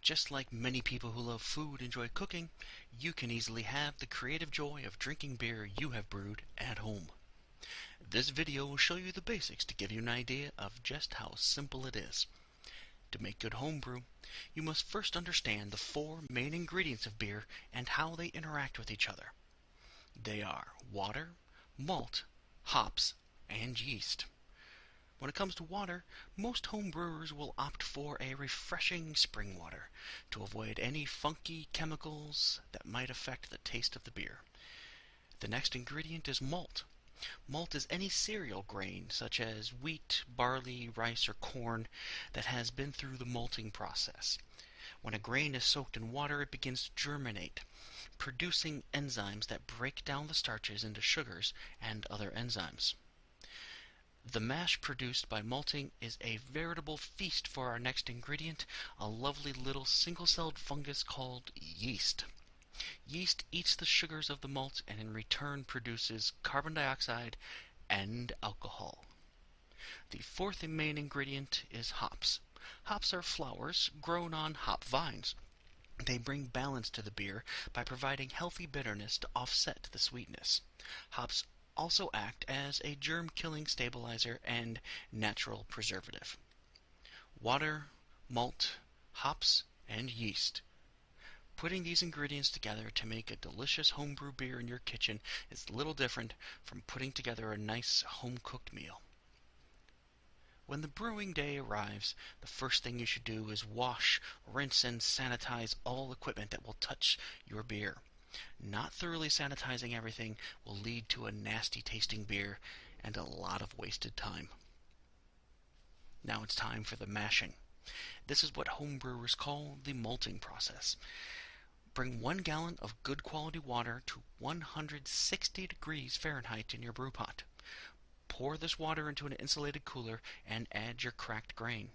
Just like many people who love food enjoy cooking, you can easily have the creative joy of drinking beer you have brewed at home. This video will show you the basics to give you an idea of just how simple it is. To make good homebrew, you must first understand the four main ingredients of beer and how they interact with each other. They are water, malt, hops, and yeast. When it comes to water, most home brewers will opt for a refreshing spring water to avoid any funky chemicals that might affect the taste of the beer. The next ingredient is malt. Malt is any cereal grain, such as wheat, barley, rice, or corn, that has been through the malting process. When a grain is soaked in water, it begins to germinate, producing enzymes that break down the starches into sugars and other enzymes. The mash produced by malting is a veritable feast for our next ingredient, a lovely little single-celled fungus called yeast. Yeast eats the sugars of the malt and in return produces carbon dioxide and alcohol. The fourth main ingredient is hops. Hops are flowers grown on hop vines. They bring balance to the beer by providing healthy bitterness to offset the sweetness. Hops also act as a germ-killing stabilizer and natural preservative. Water, malt, hops, and yeast. Putting these ingredients together to make a delicious homebrew beer in your kitchen is little different from putting together a nice home-cooked meal. When the brewing day arrives, the first thing you should do is wash, rinse, and sanitize all equipment that will touch your beer. Not thoroughly sanitizing everything will lead to a nasty tasting beer and a lot of wasted time. Now it's time for the mashing. This is what homebrewers call the malting process. Bring 1 gallon of good quality water to 160 degrees Fahrenheit in your brew pot. Pour this water into an insulated cooler and add your cracked grain.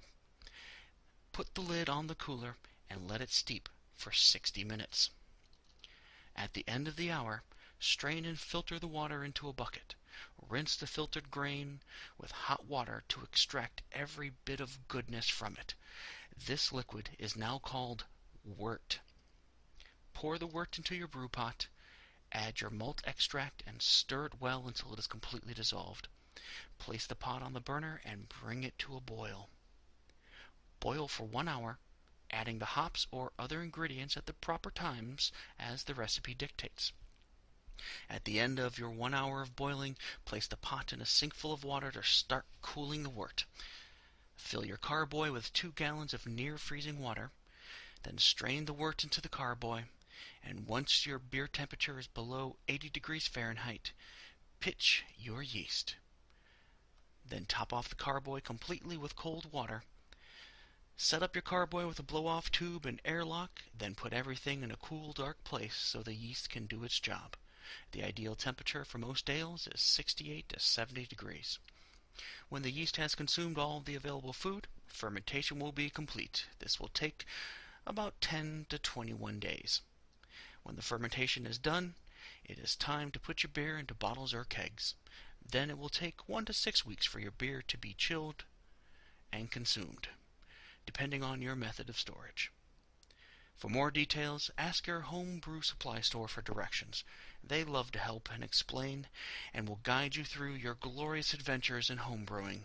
Put the lid on the cooler and let it steep for 60 minutes. At the end of the hour, strain and filter the water into a bucket. Rinse the filtered grain with hot water to extract every bit of goodness from it. This liquid is now called wort. Pour the wort into your brew pot, add your malt extract, and stir it well until it is completely dissolved. Place the pot on the burner and bring it to a boil. Boil for 1 hour, adding the hops or other ingredients at the proper times as the recipe dictates. At the end of your 1 hour of boiling, place the pot in a sink full of water to start cooling the wort. Fill your carboy with 2 gallons of near-freezing water, then strain the wort into the carboy, and once your beer temperature is below 80 degrees Fahrenheit, pitch your yeast. Then top off the carboy completely with cold water. Set up your carboy with a blow-off tube and airlock, then put everything in a cool, dark place so the yeast can do its job. The ideal temperature for most ales is 68 to 70 degrees. When the yeast has consumed all of the available food, fermentation will be complete. This will take about 10 to 21 days. When the fermentation is done, it is time to put your beer into bottles or kegs. Then it will take 1 to 6 weeks for your beer to be chilled and consumed, depending on your method of storage. For more details, ask your home brew supply store for directions. They love to help and explain and will guide you through your glorious adventures in home brewing.